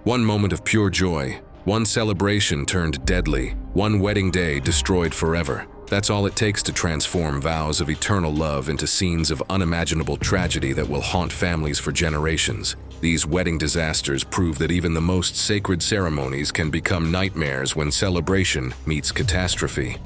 One moment of pure joy, one celebration turned deadly, one wedding day destroyed forever. That's all it takes to transform vows of eternal love into scenes of unimaginable tragedy that will haunt families for generations. These wedding disasters prove that even the most sacred ceremonies can become nightmares when celebration meets catastrophe.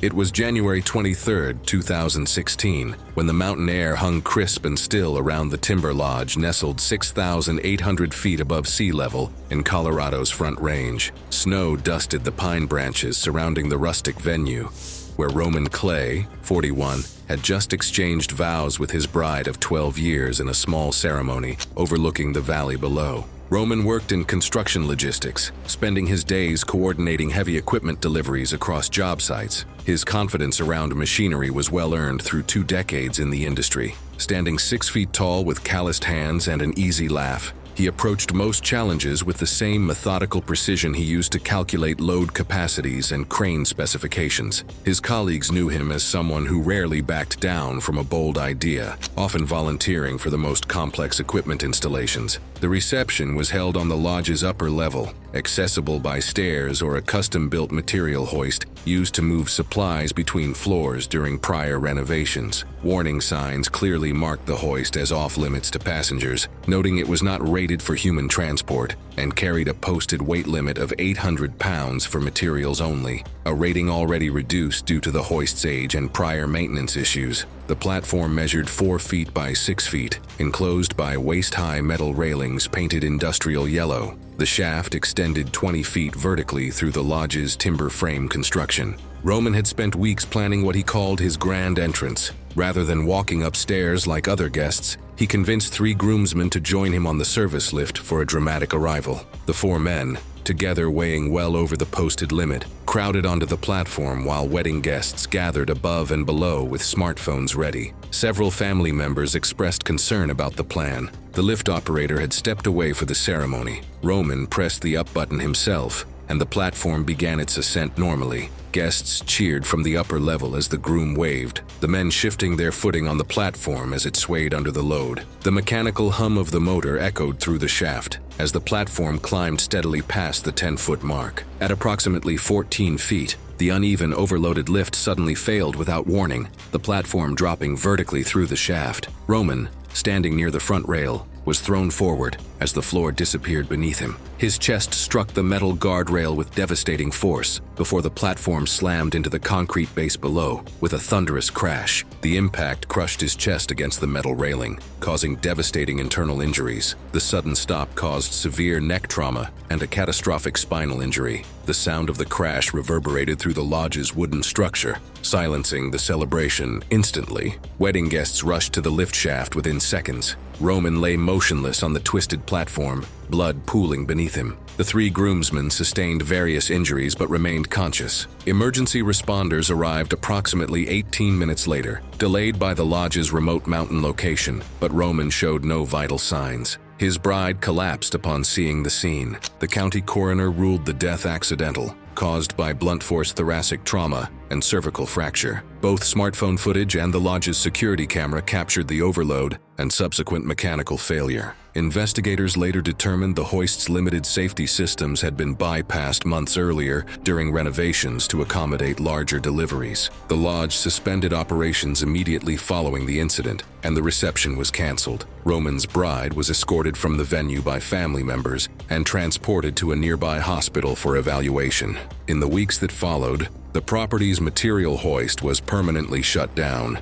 It was January 23, 2016, when the mountain air hung crisp and still around the Timber Lodge nestled 6,800 feet above sea level in Colorado's Front Range. Snow dusted the pine branches surrounding the rustic venue, where Roman Clay, 41, had just exchanged vows with his bride of 12 years in a small ceremony overlooking the valley below. Roman worked in construction logistics, spending his days coordinating heavy equipment deliveries across job sites. His confidence around machinery was well earned through 2 decades in the industry. Standing 6 feet tall with calloused hands and an easy laugh, he approached most challenges with the same methodical precision he used to calculate load capacities and crane specifications. His colleagues knew him as someone who rarely backed down from a bold idea, often volunteering for the most complex equipment installations. The reception was held on the lodge's upper level, accessible by stairs or a custom-built material hoist used to move supplies between floors during prior renovations. Warning signs clearly marked the hoist as off-limits to passengers, noting it was not rated for human transport and carried a posted weight limit of 800 pounds for materials only, a rating already reduced due to the hoist's age and prior maintenance issues. The platform measured 4 feet by 6 feet, enclosed by waist-high metal railings painted industrial yellow. The shaft extended 20 feet vertically through the lodge's timber frame construction. Roman had spent weeks planning what he called his grand entrance. Rather than walking upstairs like other guests, he convinced 3 groomsmen to join him on the service lift for a dramatic arrival. The 4 men, together weighing well over the posted limit, crowded onto the platform while wedding guests gathered above and below with smartphones ready. Several family members expressed concern about the plan. The lift operator had stepped away for the ceremony. Roman pressed the up button himself, and the platform began its ascent normally. Guests cheered from the upper level as the groom waved, the men shifting their footing on the platform as it swayed under the load. The mechanical hum of the motor echoed through the shaft as the platform climbed steadily past the 10-foot mark. At approximately 14 feet, the uneven, overloaded lift suddenly failed without warning, the platform dropping vertically through the shaft. Roman, standing near the front rail, was thrown forward as the floor disappeared beneath him. His chest struck the metal guardrail with devastating force before the platform slammed into the concrete base below with a thunderous crash. The impact crushed his chest against the metal railing, causing devastating internal injuries. The sudden stop caused severe neck trauma and a catastrophic spinal injury. The sound of the crash reverberated through the lodge's wooden structure, silencing the celebration instantly. Wedding guests rushed to the lift shaft within seconds. Roman lay motionless on the twisted platform, blood pooling beneath him. The 3 groomsmen sustained various injuries but remained conscious. Emergency responders arrived approximately 18 minutes later, delayed by the lodge's remote mountain location, but Roman showed no vital signs. His bride collapsed upon seeing the scene. The county coroner ruled the death accidental, caused by blunt force thoracic trauma and cervical fracture. Both smartphone footage and the lodge's security camera captured the overload and subsequent mechanical failure. Investigators later determined the hoist's limited safety systems had been bypassed months earlier during renovations to accommodate larger deliveries. The lodge suspended operations immediately following the incident, and the reception was canceled. Roman's bride was escorted from the venue by family members and transported to a nearby hospital for evaluation. In the weeks that followed, the property's material hoist was permanently shut down.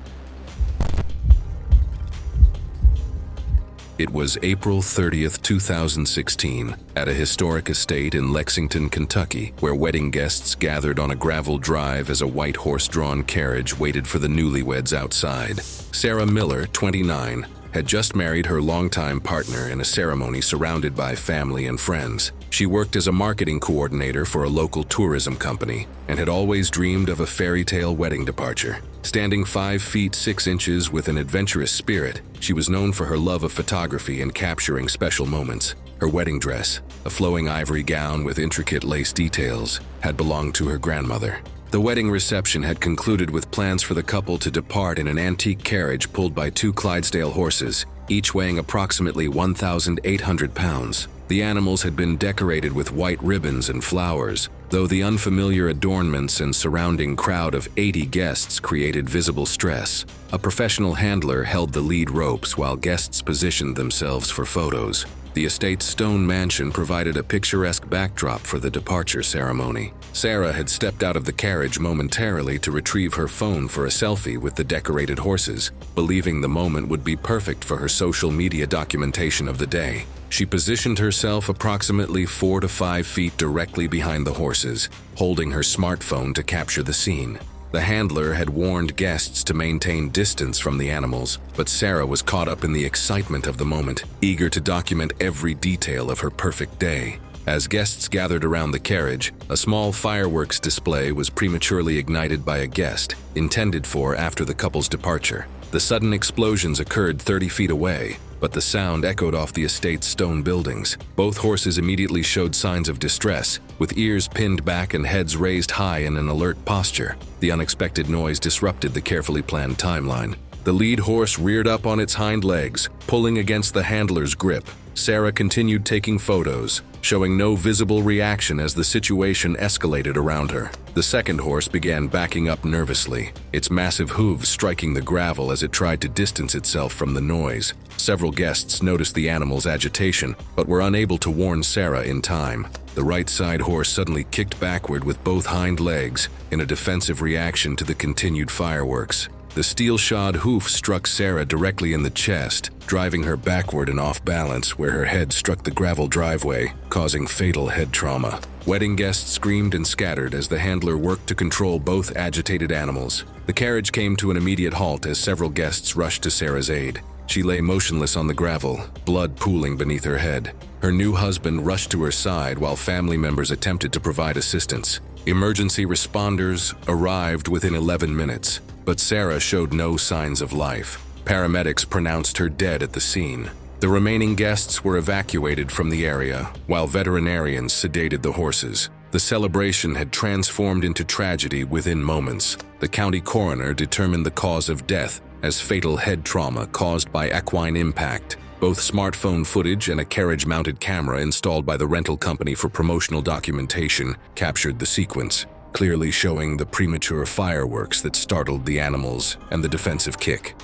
It was April 30th, 2016, at a historic estate in Lexington, Kentucky, where wedding guests gathered on a gravel drive as a white horse-drawn carriage waited for the newlyweds outside. Sarah Miller, 29, had just married her longtime partner in a ceremony surrounded by family and friends. She worked as a marketing coordinator for a local tourism company and had always dreamed of a fairy tale wedding departure. Standing 5 feet 6 inches with an adventurous spirit, she was known for her love of photography and capturing special moments. Her wedding dress, a flowing ivory gown with intricate lace details, had belonged to her grandmother. The wedding reception had concluded with plans for the couple to depart in an antique carriage pulled by 2 Clydesdale horses, each weighing approximately 1,800 pounds. The animals had been decorated with white ribbons and flowers, though the unfamiliar adornments and surrounding crowd of 80 guests created visible stress. A professional handler held the lead ropes while guests positioned themselves for photos. The estate's stone mansion provided a picturesque backdrop for the departure ceremony. Sarah had stepped out of the carriage momentarily to retrieve her phone for a selfie with the decorated horses, believing the moment would be perfect for her social media documentation of the day. She positioned herself approximately 4 to 5 feet directly behind the horses, holding her smartphone to capture the scene. The handler had warned guests to maintain distance from the animals, but Sarah was caught up in the excitement of the moment, eager to document every detail of her perfect day. As guests gathered around the carriage, a small fireworks display was prematurely ignited by a guest, intended for after the couple's departure. The sudden explosions occurred 30 feet away, but the sound echoed off the estate's stone buildings. Both horses immediately showed signs of distress, with ears pinned back and heads raised high in an alert posture. The unexpected noise disrupted the carefully planned timeline. The lead horse reared up on its hind legs, pulling against the handler's grip. Sarah continued taking photos, showing no visible reaction as the situation escalated around her. The second horse began backing up nervously, its massive hooves striking the gravel as it tried to distance itself from the noise. Several guests noticed the animal's agitation, but were unable to warn Sarah in time. The right side horse suddenly kicked backward with both hind legs in a defensive reaction to the continued fireworks. The steel-shod hoof struck Sarah directly in the chest, driving her backward and off balance where her head struck the gravel driveway, causing fatal head trauma. Wedding guests screamed and scattered as the handler worked to control both agitated animals. The carriage came to an immediate halt as several guests rushed to Sarah's aid. She lay motionless on the gravel, blood pooling beneath her head. Her new husband rushed to her side while family members attempted to provide assistance. Emergency responders arrived within 11 minutes, but Sarah showed no signs of life. Paramedics pronounced her dead at the scene. The remaining guests were evacuated from the area, while veterinarians sedated the horses. The celebration had transformed into tragedy within moments. The county coroner determined the cause of death as fatal head trauma caused by equine impact. Both smartphone footage and a carriage-mounted camera installed by the rental company for promotional documentation captured the sequence, clearly showing the premature fireworks that startled the animals and the defensive kick.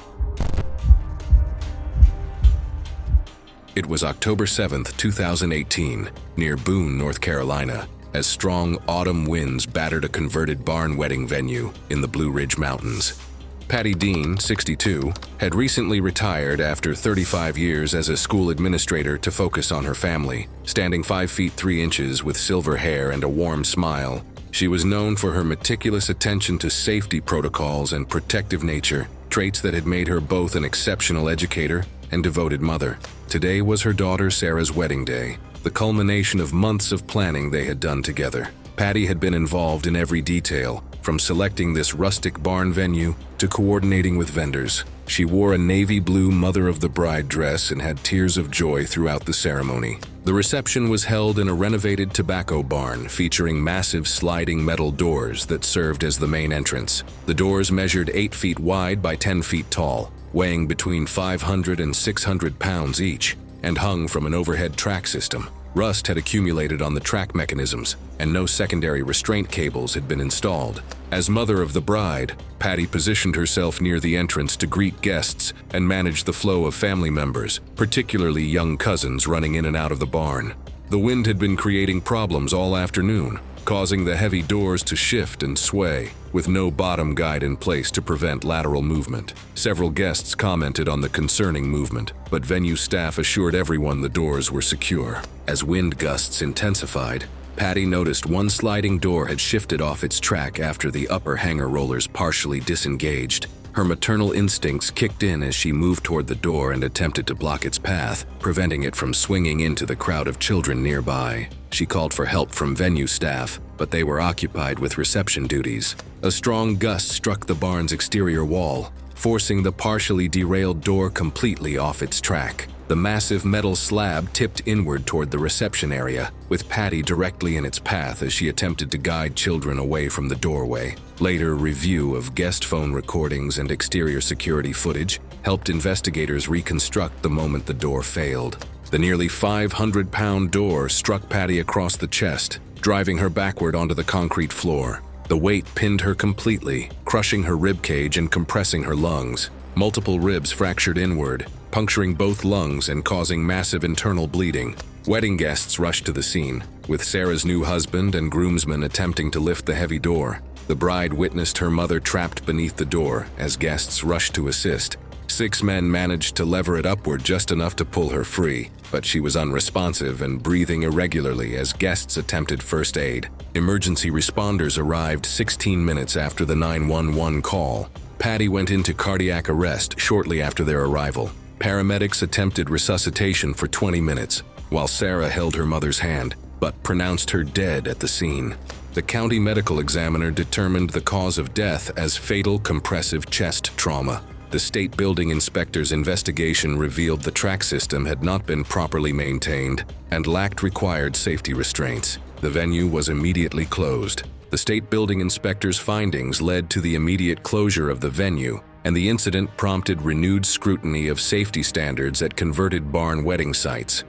It was October 7, 2018, near Boone, North Carolina, as strong autumn winds battered a converted barn wedding venue in the Blue Ridge Mountains. Patty Dean, 62, had recently retired after 35 years as a school administrator to focus on her family. Standing 5 feet 3 inches with silver hair and a warm smile, she was known for her meticulous attention to safety protocols and protective nature, traits that had made her both an exceptional educator and devoted mother. Today was her daughter Sarah's wedding day, the culmination of months of planning they had done together. Patty had been involved in every detail, from selecting this rustic barn venue to coordinating with vendors. She wore a navy blue mother-of-the-bride dress and had tears of joy throughout the ceremony. The reception was held in a renovated tobacco barn featuring massive sliding metal doors that served as the main entrance. The doors measured 8 feet wide by 10 feet tall, weighing between 500 and 600 pounds each, and hung from an overhead track system. Rust had accumulated on the track mechanisms, and no secondary restraint cables had been installed. As mother of the bride, Patty positioned herself near the entrance to greet guests and manage the flow of family members, particularly young cousins running in and out of the barn. The wind had been creating problems all afternoon, causing the heavy doors to shift and sway, with no bottom guide in place to prevent lateral movement. Several guests commented on the concerning movement, but venue staff assured everyone the doors were secure. As wind gusts intensified, Patty noticed one sliding door had shifted off its track after the upper hanger rollers partially disengaged. Her maternal instincts kicked in as she moved toward the door and attempted to block its path, preventing it from swinging into the crowd of children nearby. She called for help from venue staff, but they were occupied with reception duties. A strong gust struck the barn's exterior wall, forcing the partially derailed door completely off its track. The massive metal slab tipped inward toward the reception area, with Patty directly in its path as she attempted to guide children away from the doorway. Later review of guest phone recordings and exterior security footage helped investigators reconstruct the moment the door failed. The nearly 500-pound door struck Patty across the chest, driving her backward onto the concrete floor. The weight pinned her completely, crushing her ribcage and compressing her lungs. Multiple ribs fractured inward, puncturing both lungs and causing massive internal bleeding. Wedding guests rushed to the scene, with Sarah's new husband and groomsmen attempting to lift the heavy door. The bride witnessed her mother trapped beneath the door as guests rushed to assist. 6 men managed to lever it upward just enough to pull her free, but she was unresponsive and breathing irregularly as guests attempted first aid. Emergency responders arrived 16 minutes after the 911 call. Patty went into cardiac arrest shortly after their arrival. Paramedics attempted resuscitation for 20 minutes, while Sarah held her mother's hand, but pronounced her dead at the scene. The county medical examiner determined the cause of death as fatal compressive chest trauma. The state building inspector's investigation revealed the track system had not been properly maintained and lacked required safety restraints. The venue was immediately closed. The state building inspector's findings led to the immediate closure of the venue, and the incident prompted renewed scrutiny of safety standards at converted barn wedding sites.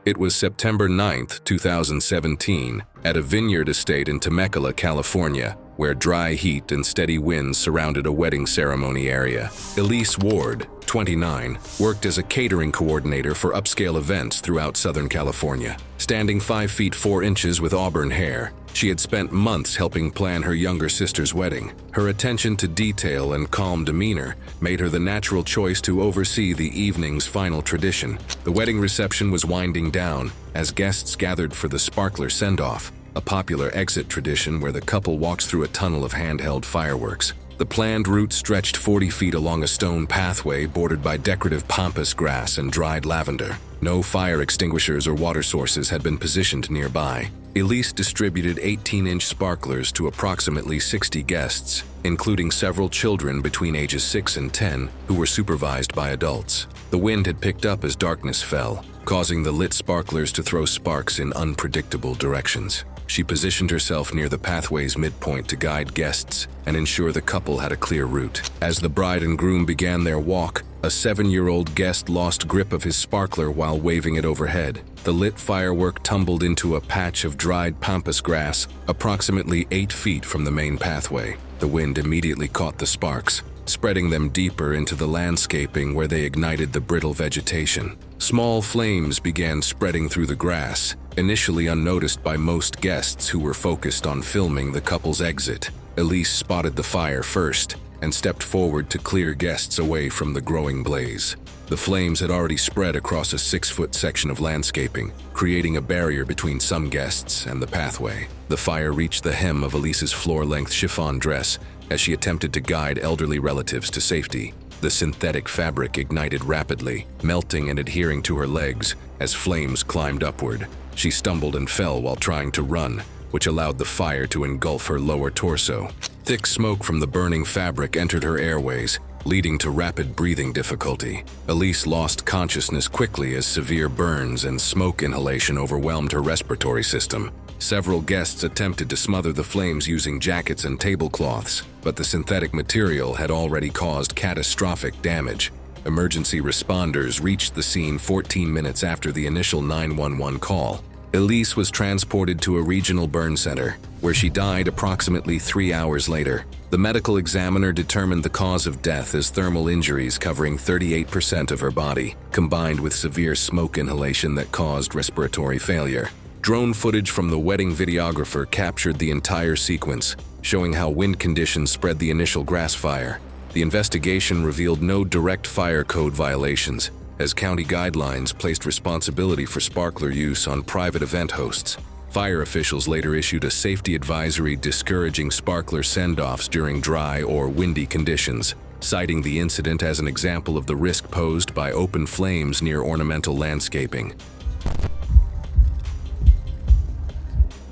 It was September 9, 2017, at a vineyard estate in Temecula, California, where dry heat and steady winds surrounded a wedding ceremony area. Elise Ward, 29, worked as a catering coordinator for upscale events throughout Southern California. Standing 5 feet 4 inches with auburn hair, she had spent months helping plan her younger sister's wedding. Her attention to detail and calm demeanor made her the natural choice to oversee the evening's final tradition. The wedding reception was winding down as guests gathered for the sparkler send-off, a popular exit tradition where the couple walks through a tunnel of handheld fireworks. The planned route stretched 40 feet along a stone pathway bordered by decorative pampas grass and dried lavender. No fire extinguishers or water sources had been positioned nearby. Elise distributed 18-inch sparklers to approximately 60 guests, including several children between ages 6 and 10 who were supervised by adults. The wind had picked up as darkness fell, causing the lit sparklers to throw sparks in unpredictable directions. She positioned herself near the pathway's midpoint to guide guests and ensure the couple had a clear route. As the bride and groom began their walk, a 7-year-old guest lost grip of his sparkler while waving it overhead. The lit firework tumbled into a patch of dried pampas grass approximately 8 feet from the main pathway. The wind immediately caught the sparks, spreading them deeper into the landscaping where they ignited the brittle vegetation. Small flames began spreading through the grass, initially unnoticed by most guests who were focused on filming the couple's exit. Elise spotted the fire first and stepped forward to clear guests away from the growing blaze. The flames had already spread across a 6-foot section of landscaping, creating a barrier between some guests and the pathway. The fire reached the hem of Elise's floor-length chiffon dress as she attempted to guide elderly relatives to safety. The synthetic fabric ignited rapidly, melting and adhering to her legs as flames climbed upward. She stumbled and fell while trying to run, which allowed the fire to engulf her lower torso. Thick smoke from the burning fabric entered her airways, leading to rapid breathing difficulty. Elise lost consciousness quickly as severe burns and smoke inhalation overwhelmed her respiratory system. Several guests attempted to smother the flames using jackets and tablecloths, but the synthetic material had already caused catastrophic damage. Emergency responders reached the scene 14 minutes after the initial 911 call. Elise was transported to a regional burn center, where she died approximately 3 hours later. The medical examiner determined the cause of death as thermal injuries covering 38% of her body, combined with severe smoke inhalation that caused respiratory failure. Drone footage from the wedding videographer captured the entire sequence, showing how wind conditions spread the initial grass fire. The investigation revealed no direct fire code violations, as county guidelines placed responsibility for sparkler use on private event hosts. Fire officials later issued a safety advisory discouraging sparkler send-offs during dry or windy conditions, citing the incident as an example of the risk posed by open flames near ornamental landscaping.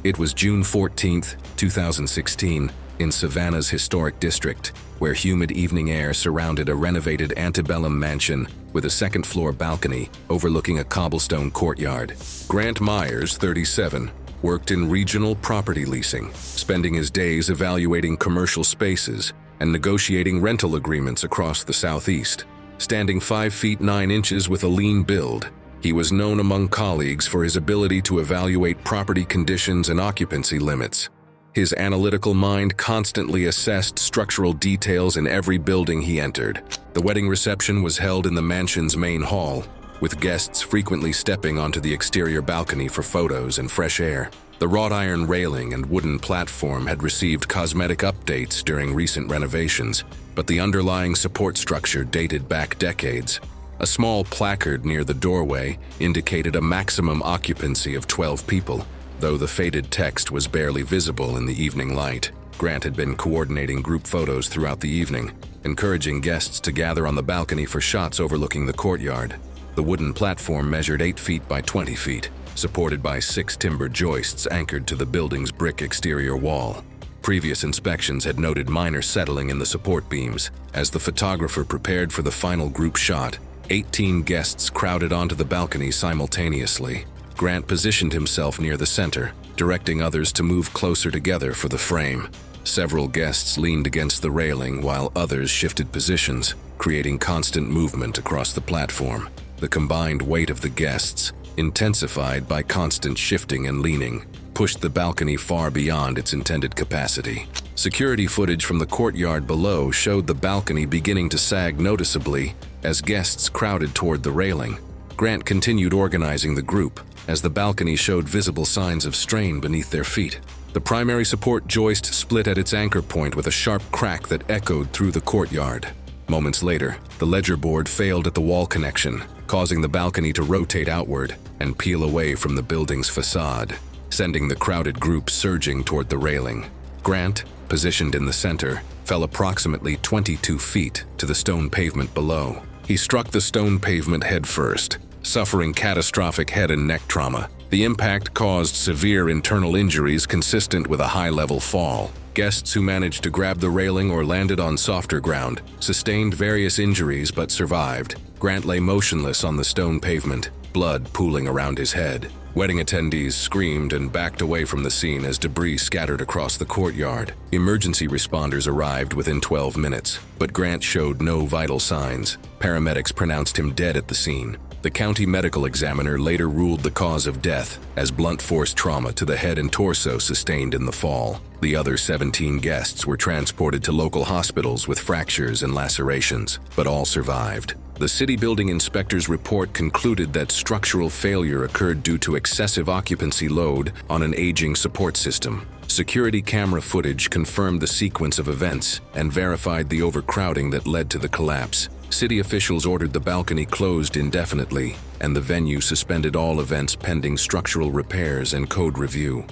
It was June 14, 2016, in Savannah's historic district. where humid evening air surrounded a renovated antebellum mansion with a second-floor balcony overlooking a cobblestone courtyard. Grant Myers, 37, worked in regional property leasing, spending his days evaluating commercial spaces and negotiating rental agreements across the Southeast. Standing 5 feet 9 inches with a lean build, he was known among colleagues for his ability to evaluate property conditions and occupancy limits. His analytical mind constantly assessed structural details in every building he entered. The wedding reception was held in the mansion's main hall, with guests frequently stepping onto the exterior balcony for photos and fresh air. The wrought iron railing and wooden platform had received cosmetic updates during recent renovations, but the underlying support structure dated back decades. A small placard near the doorway indicated a maximum occupancy of 12 people, though the faded text was barely visible in the evening light. Grant had been coordinating group photos throughout the evening, encouraging guests to gather on the balcony for shots overlooking the courtyard. The wooden platform measured 8 feet by 20 feet, supported by 6 timber joists anchored to the building's brick exterior wall. Previous inspections had noted minor settling in the support beams. As the photographer prepared for the final group shot, 18 guests crowded onto the balcony simultaneously. Grant positioned himself near the center, directing others to move closer together for the frame. Several guests leaned against the railing while others shifted positions, creating constant movement across the platform. The combined weight of the guests, intensified by constant shifting and leaning, pushed the balcony far beyond its intended capacity. Security footage from the courtyard below showed the balcony beginning to sag noticeably as guests crowded toward the railing. Grant continued organizing the group as the balcony showed visible signs of strain beneath their feet. The primary support joist split at its anchor point with a sharp crack that echoed through the courtyard. Moments later, the ledger board failed at the wall connection, causing the balcony to rotate outward and peel away from the building's facade, sending the crowded group surging toward the railing. Grant, positioned in the center, fell approximately 22 feet to the stone pavement below. He struck the stone pavement headfirst, suffering catastrophic head and neck trauma. The impact caused severe internal injuries consistent with a high-level fall. Guests who managed to grab the railing or landed on softer ground sustained various injuries but survived. Grant lay motionless on the stone pavement, blood pooling around his head. Wedding attendees screamed and backed away from the scene as debris scattered across the courtyard. Emergency responders arrived within 12 minutes, but Grant showed no vital signs. Paramedics pronounced him dead at the scene. The county medical examiner later ruled the cause of death as blunt force trauma to the head and torso sustained in the fall. The other 17 guests were transported to local hospitals with fractures and lacerations, but all survived. The city building inspector's report concluded that structural failure occurred due to excessive occupancy load on an aging support system. Security camera footage confirmed the sequence of events and verified the overcrowding that led to the collapse. City officials ordered the balcony closed indefinitely, and the venue suspended all events pending structural repairs and code review.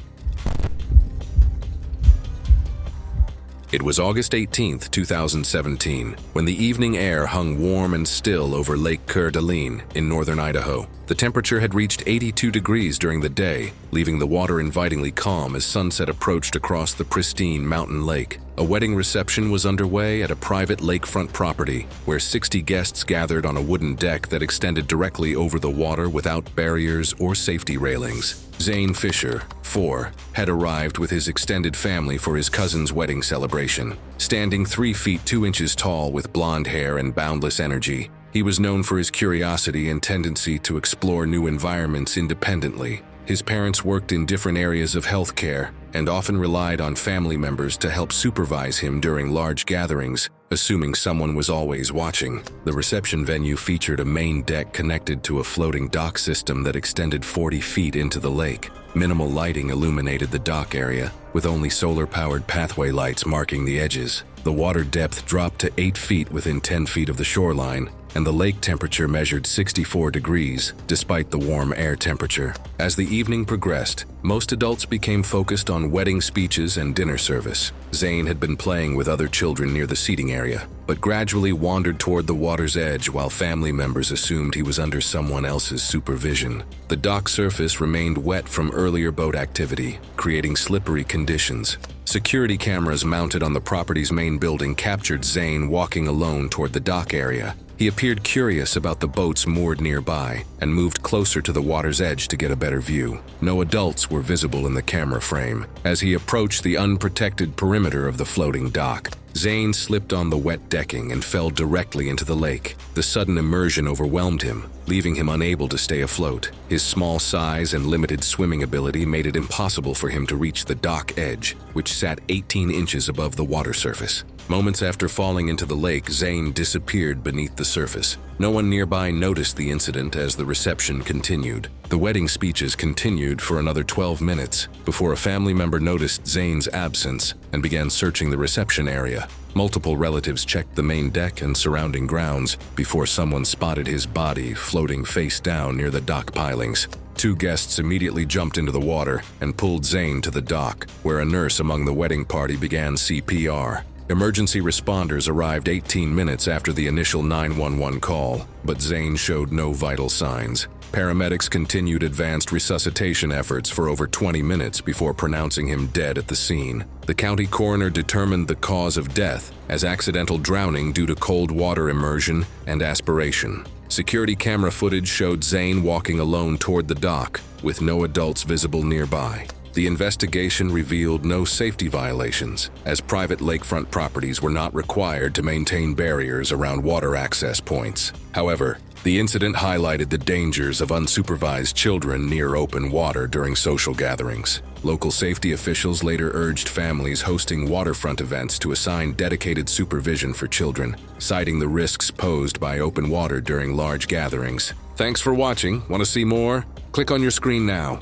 It was August 18, 2017, when the evening air hung warm and still over Lake Coeur d'Alene in northern Idaho. The temperature had reached 82 degrees during the day, leaving the water invitingly calm as sunset approached across the pristine mountain lake. A wedding reception was underway at a private lakefront property, where 60 guests gathered on a wooden deck that extended directly over the water without barriers or safety railings. Zane Fisher, 4, had arrived with his extended family for his cousin's wedding celebration. Standing 3 feet 2 inches tall with blonde hair and boundless energy, he was known for his curiosity and tendency to explore new environments independently. His parents worked in different areas of healthcare and often relied on family members to help supervise him during large gatherings, assuming someone was always watching. The reception venue featured a main deck connected to a floating dock system that extended 40 feet into the lake. Minimal lighting illuminated the dock area, with only solar-powered pathway lights marking the edges. The water depth dropped to 8 feet within 10 feet of the shoreline, and the lake temperature measured 64 degrees, despite the warm air temperature. As the evening progressed, most adults became focused on wedding speeches and dinner service. Zane had been playing with other children near the seating area, but gradually wandered toward the water's edge while family members assumed he was under someone else's supervision. The dock surface remained wet from earlier boat activity, creating slippery conditions. Security cameras mounted on the property's main building captured Zane walking alone toward the dock area. He appeared curious about the boats moored nearby and moved closer to the water's edge to get a better view. No adults were visible in the camera frame. As he approached the unprotected perimeter of the floating dock, Zane slipped on the wet decking and fell directly into the lake. The sudden immersion overwhelmed him, leaving him unable to stay afloat. His small size and limited swimming ability made it impossible for him to reach the dock edge, which sat 18 inches above the water surface. Moments after falling into the lake, Zane disappeared beneath the surface. No one nearby noticed the incident as the reception continued. The wedding speeches continued for another 12 minutes before a family member noticed Zane's absence and began searching the reception area. Multiple relatives checked the main deck and surrounding grounds before someone spotted his body floating face down near the dock pilings. Two guests immediately jumped into the water and pulled Zane to the dock, where a nurse among the wedding party began CPR. Emergency responders arrived 18 minutes after the initial 911 call, but Zane showed no vital signs. Paramedics continued advanced resuscitation efforts for over 20 minutes before pronouncing him dead at the scene. The county coroner determined the cause of death as accidental drowning due to cold water immersion and aspiration. Security camera footage showed Zane walking alone toward the dock, with no adults visible nearby. The investigation revealed no safety violations, as private lakefront properties were not required to maintain barriers around water access points. However, the incident highlighted the dangers of unsupervised children near open water during social gatherings. Local safety officials later urged families hosting waterfront events to assign dedicated supervision for children, citing the risks posed by open water during large gatherings. Thanks for watching. Want to see more? Click on your screen now.